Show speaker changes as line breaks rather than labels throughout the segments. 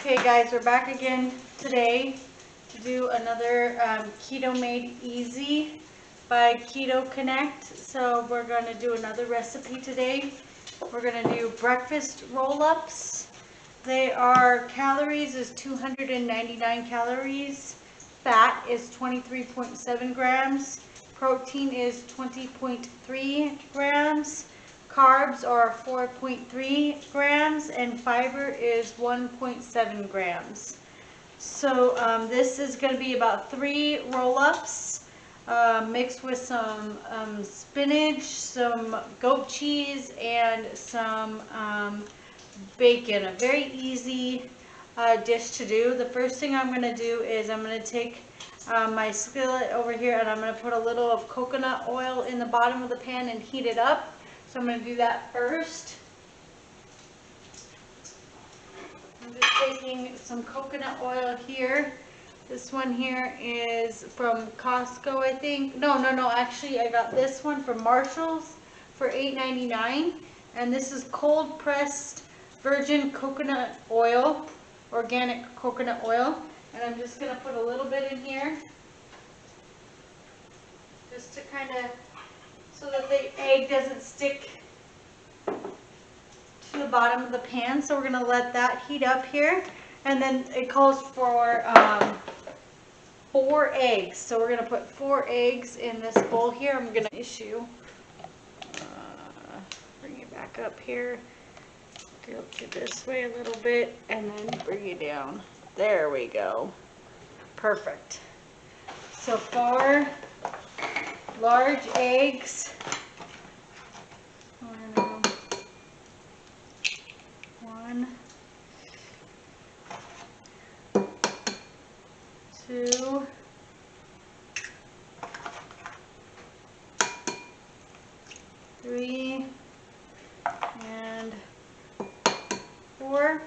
Okay guys, we're back again today to do another Keto Made Easy by Keto Connect. So we're going to do another recipe today. We're going to do breakfast roll-ups. Calories is 299 calories. Fat is 23.7 grams. Protein is 20.3 grams. Carbs are 4.3 grams and fiber is 1.7 grams. So this is going to be about 3 roll-ups mixed with some spinach, some goat cheese, and some bacon. A very easy dish to do. The first thing I'm going to do is I'm going to take my skillet over here and I'm going to put a little of coconut oil in the bottom of the pan and heat it up. So I'm going to do that first. I'm just taking some coconut oil here. This one here is from Costco, I think. No, actually I got this one from Marshall's for $8.99. And this is cold pressed virgin coconut oil, organic coconut oil. And I'm just going to put a little bit in here. Just to kind of, so that the egg doesn't stick to the bottom of the pan. So we're going to let that heat up here. And then it calls for 4 eggs. So we're going to put 4 eggs in this bowl here. I'm going to bring it back up here. Go to this way a little bit and then bring it down. There we go. Perfect. So 4 large eggs. 1, 2, 3, and 4.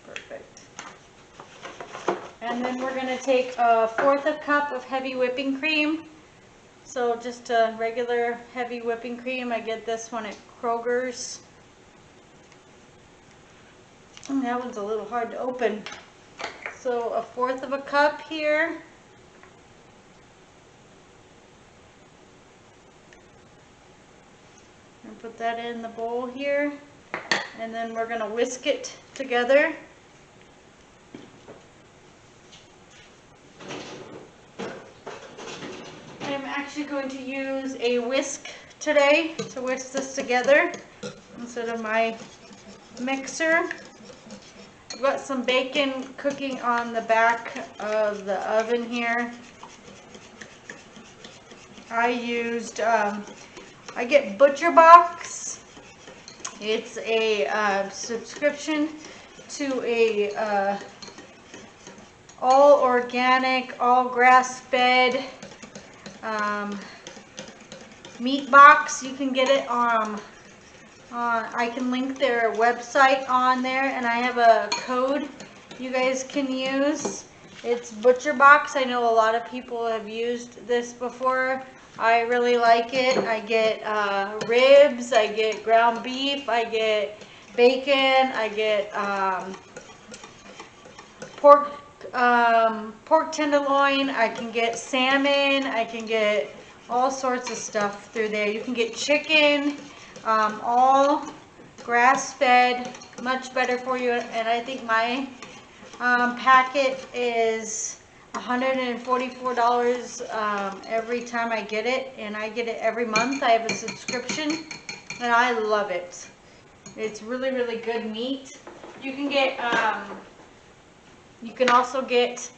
Perfect. And then we're going to take 1/4 cup of heavy whipping cream. So just a regular heavy whipping cream. I get this one at Kroger's. That one's a little hard to open. So 1/4 cup here. And put that in the bowl here. And then we're going to whisk it together. I'm actually going to use a whisk today to whisk this together instead of my mixer. I've got some bacon cooking on the back of the oven here. I used, I get Butcher Box. It's a subscription to a all organic, all grass-fed meat box. You can get it on I can link their website on there, and I have a code you guys can use. It's Butcher Box. I know a lot of people have used this before. I really like it. I get ribs, I get ground beef, I get bacon, I get pork tenderloin, I can get salmon, I can get all sorts of stuff through there. You can get chicken, all grass-fed, much better for you. And I think my packet is $144 every time I get it, and I get it every month. I have a subscription and I love it. It's really, really good meat. You can get you can also get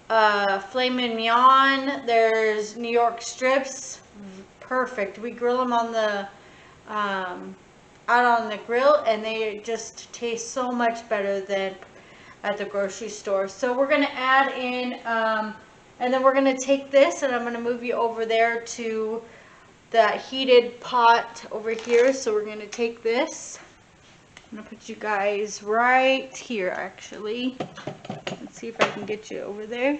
filet mignon. There's New York strips. Perfect. We grill them on the out on the grill, and they just taste so much better than at the grocery store. So we're going to add in and then we're going to take this, and I'm going to move you over there to that heated pot over here. So we're going to take this. I'm going to put you guys right here, actually. Let's see if I can get you over there.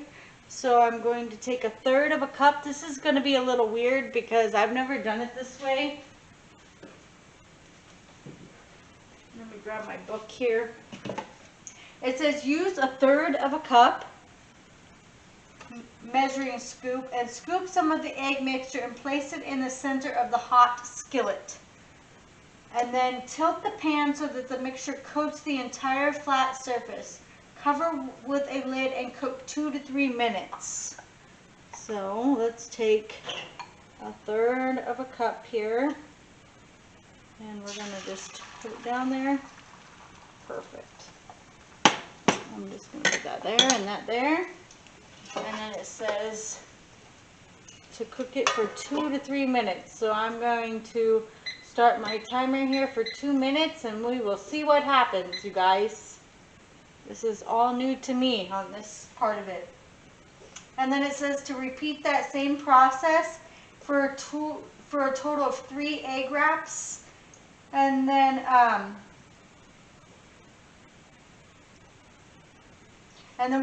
So I'm going to take 1/3 cup. This is going to be a little weird because I've never done it this way. Let me grab my book here. It says use 1/3 of a cup measuring scoop and scoop some of the egg mixture and place it in the center of the hot skillet. And then tilt the pan so that the mixture coats the entire flat surface. Cover with a lid and cook 2 to 3 minutes. So let's take 1/3 of a cup here. And we're going to just put it down there. Perfect. I'm just going to put that there and that there. And then it says to cook it for 2 to 3 minutes. So I'm going to start my timer here for 2 minutes and we will see what happens, you guys. This is all new to me on this part of it. And then it says to repeat that same process for a total of 3 egg wraps. And then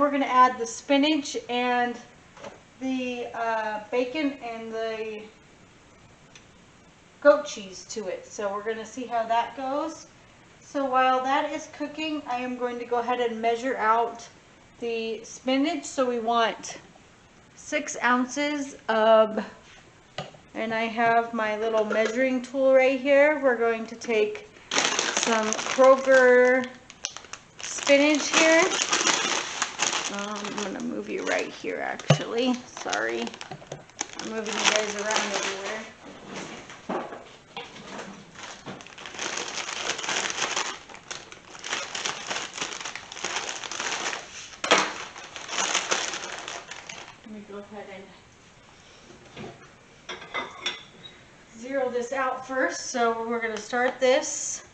we're going to add the spinach and the bacon and the goat cheese to it. So we're going to see how that goes. So while that is cooking, I am going to go ahead and measure out the spinach. So we want 6 ounces of, and I have my little measuring tool right here. We're going to take some Kroger spinach here. I'm going to move you right here actually. Sorry. I'm moving you guys around everywhere. Let me go ahead and zero this out first. So we're going to start this.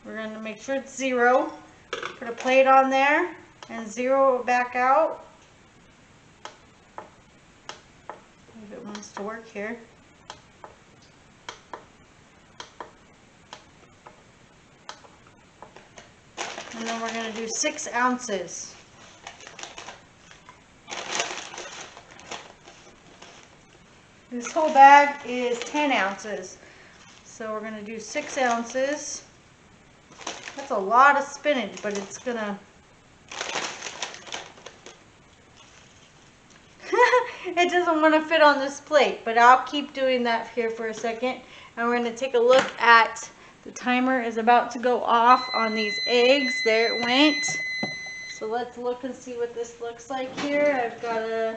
We're going to make sure it's 0. Put a plate on there and 0 it back out. If it wants to work here. And then we're going to do 6 ounces. This whole bag is 10 ounces. So we're going to do 6 ounces. That's a lot of spinach, but it's going to... It doesn't want to fit on this plate, but I'll keep doing that here for a second. And we're going to take a look at, the timer is about to go off on these eggs. There it went. So let's look and see what this looks like here. I've got a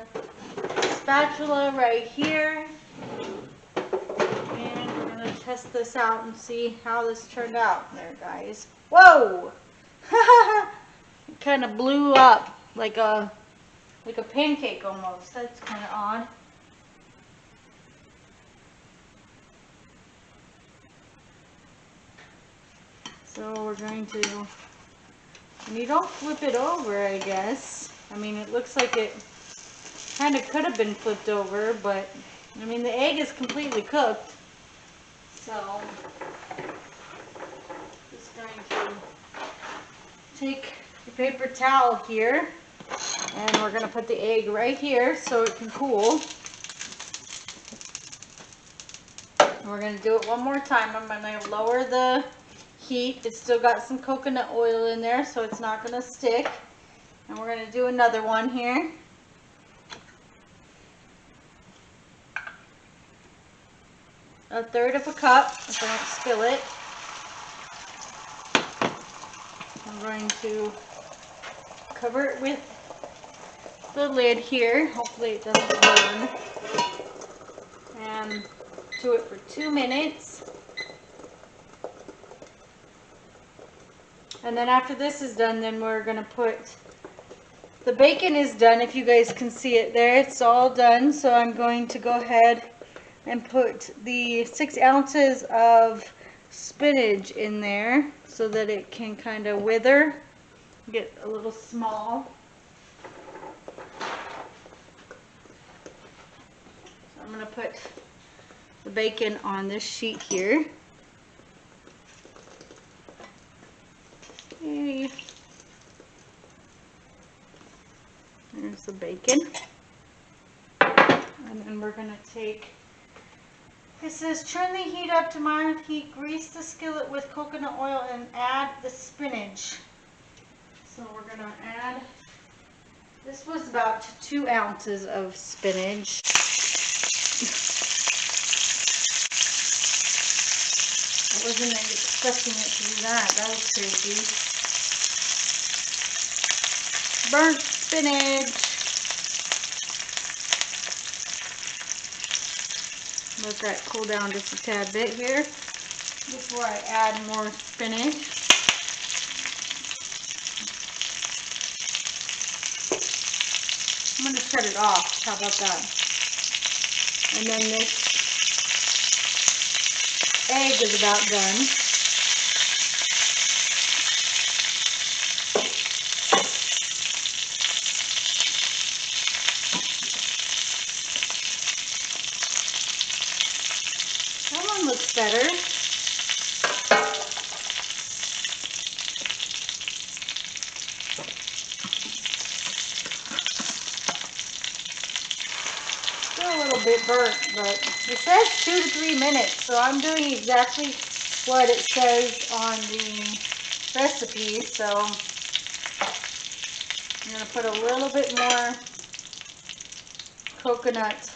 spatula right here. And we're going to test this out and see how this turned out there, guys. Whoa! It kind of blew up like a pancake almost. That's kind of odd. So we're going to, and you don't flip it over, I guess. I mean, it looks like it kind of could have been flipped over, but I mean, the egg is completely cooked. So, just going to take the paper towel here, and we're going to put the egg right here so it can cool. And we're going to do it one more time. I'm going to lower the heat. It's still got some coconut oil in there, so it's not going to stick. And we're going to do another one here. A 1/3 of a cup, if I don't spill it. I'm going to cover it with the lid here. Hopefully it doesn't burn. And do it for 2 minutes. And then after this is done, then we're going to put, the bacon is done, if you guys can see it there. It's all done. So I'm going to go ahead and put the 6 ounces of spinach in there so that it can kind of wither, get a little small. So I'm going to put the bacon on this sheet here. Okay. There's the bacon. And then we're going to take It says turn the heat up to moderate heat, grease the skillet with coconut oil and add the spinach. So we're gonna add, this was about 2 ounces of spinach. I wasn't expecting it to do that. That was crazy. Burnt spinach. Let that cool down just a tad bit here before I add more spinach. I'm going to shut it off. How about that? And then this egg is about done. That one looks better. Still a little bit burnt, but it says 2 to 3 minutes, so I'm doing exactly what it says on the recipe. So I'm going to put a little bit more coconut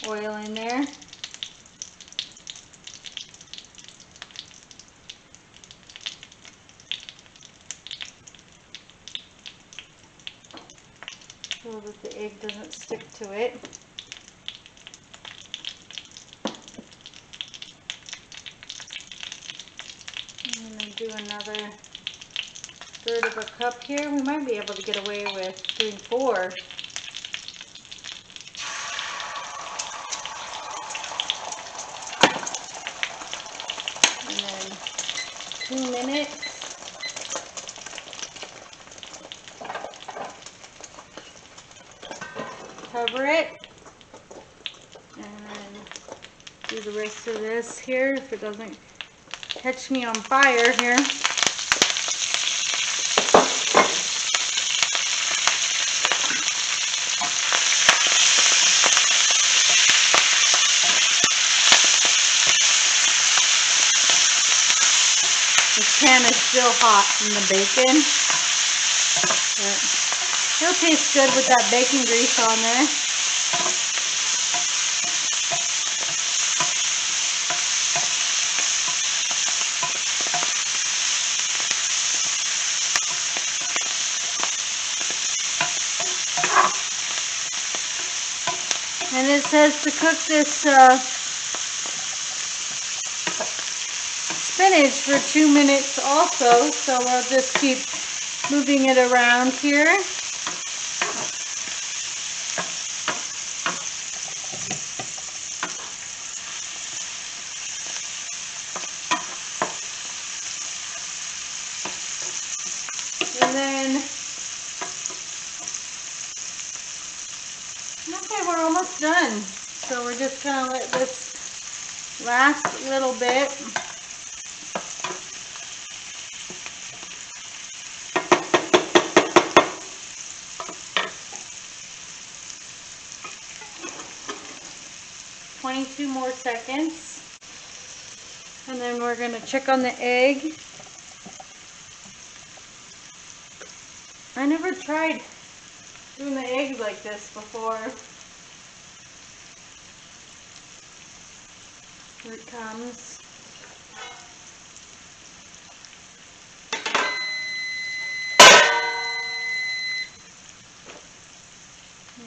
oil in there. So that the egg doesn't stick to it. I'm going to do another 1/3 of a cup here. We might be able to get away with doing 4. And then 2 minutes. Cover it. And then do the rest of this here if it doesn't catch me on fire here. This pan is still hot from the bacon, but it'll taste good with that bacon grease on there. And it says to cook this spinach for 2 minutes also, so we'll just keep moving it around here. And then, okay, we're almost done. So we're just gonna let this last a little bit. Two more seconds, and then we're going to check on the egg. I never tried doing the eggs like this before. Here it comes.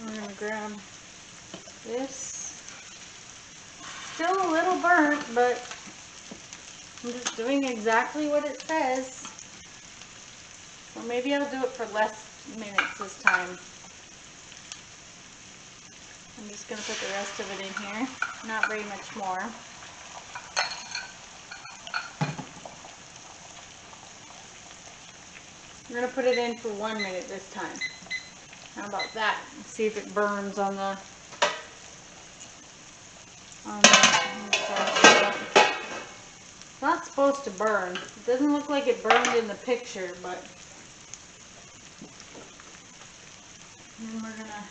We're going to grab this. Still a little burnt, but I'm just doing exactly what it says. Or maybe I'll do it for less minutes this time. I'm just going to put the rest of it in here. Not very much more. I'm going to put it in for 1 minute this time. How about that? Let's see if it burns on the it's not supposed to burn. It doesn't look like it burned in the picture, but then we're gonna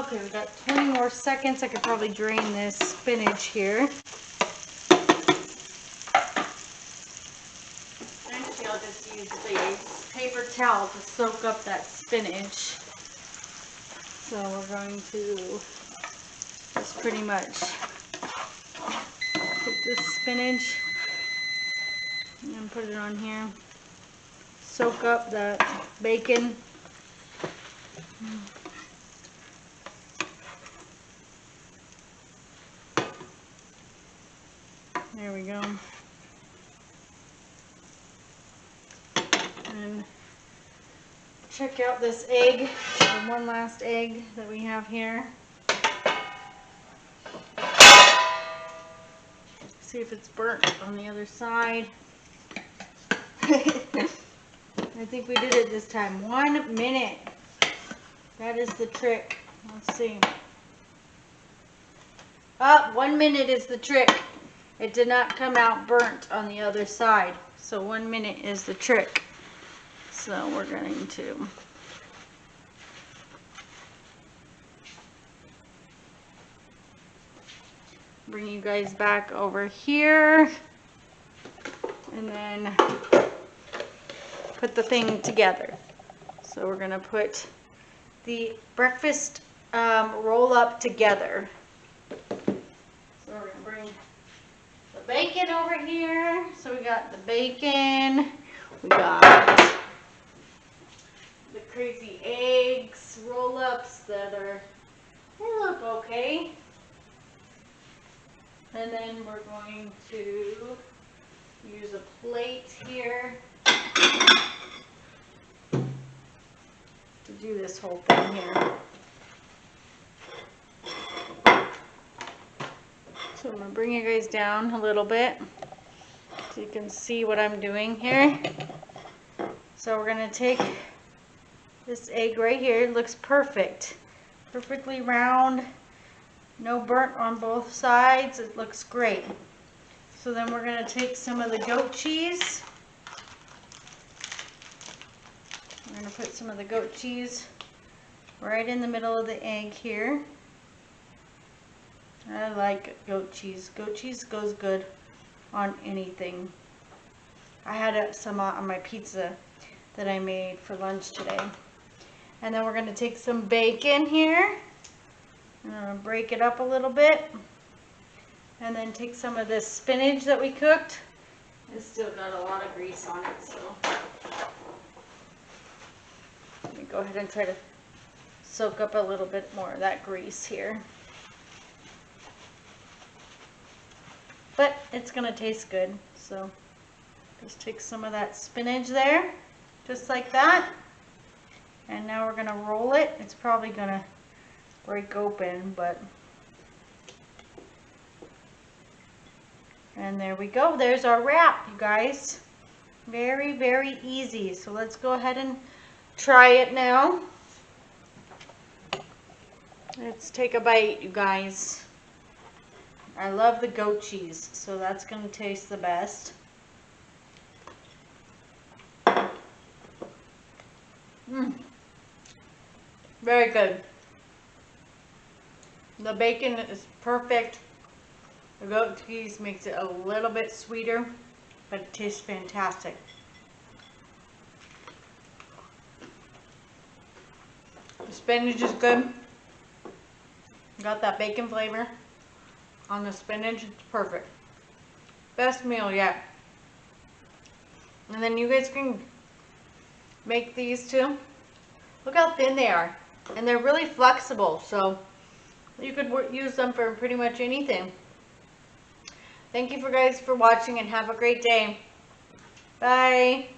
Okay, we got 20 more seconds. I could probably drain this spinach here. Actually, I'll just use the paper towel to soak up that spinach. So we're going to just pretty much take this spinach and put it on here. Soak up that bacon. There we go. And check out this egg, the one last egg that we have here. See if it's burnt on the other side. I think we did it this time. 1 minute. That is the trick. Let's see. 1 minute is the trick. It did not come out burnt on the other side. So 1 minute is the trick. So we're going to bring you guys back over here and then put the thing together. So we're going to put the breakfast roll up together. So we're going to bring the bacon over here. So we got the bacon, we got the crazy eggs, roll-ups that are, they look okay. And then we're going to use a plate here to do this whole thing here. So I'm going to bring you guys down a little bit so you can see what I'm doing here. So we're going to take this egg right here. It looks perfect. Perfectly round. No burnt on both sides. It looks great. So then we're going to take some of the goat cheese. We're going to put some of the goat cheese right in the middle of the egg here. I like goat cheese. Goat cheese goes good on anything. I had some on my pizza that I made for lunch today. And then we're going to take some bacon here. I'm going to break it up a little bit. And then take some of this spinach that we cooked. It's still got a lot of grease on it, so let me go ahead and try to soak up a little bit more of that grease here. But it's going to taste good, so just take some of that spinach there, just like that. And now we're going to roll it. It's probably going to break open, but and there we go. There's our wrap, you guys. Very, very easy. So let's go ahead and try it now. Let's take a bite, you guys. I love the goat cheese, so that's going to taste the best. Very good. The bacon is perfect. The goat cheese makes it a little bit sweeter, but it tastes fantastic. The spinach is good. Got that bacon flavor on the spinach. It's perfect. Best meal yet. And then you guys can make these too. Look how thin they are. And they're really flexible, so you could use them for pretty much anything. Thank you guys for watching and have a great day. Bye.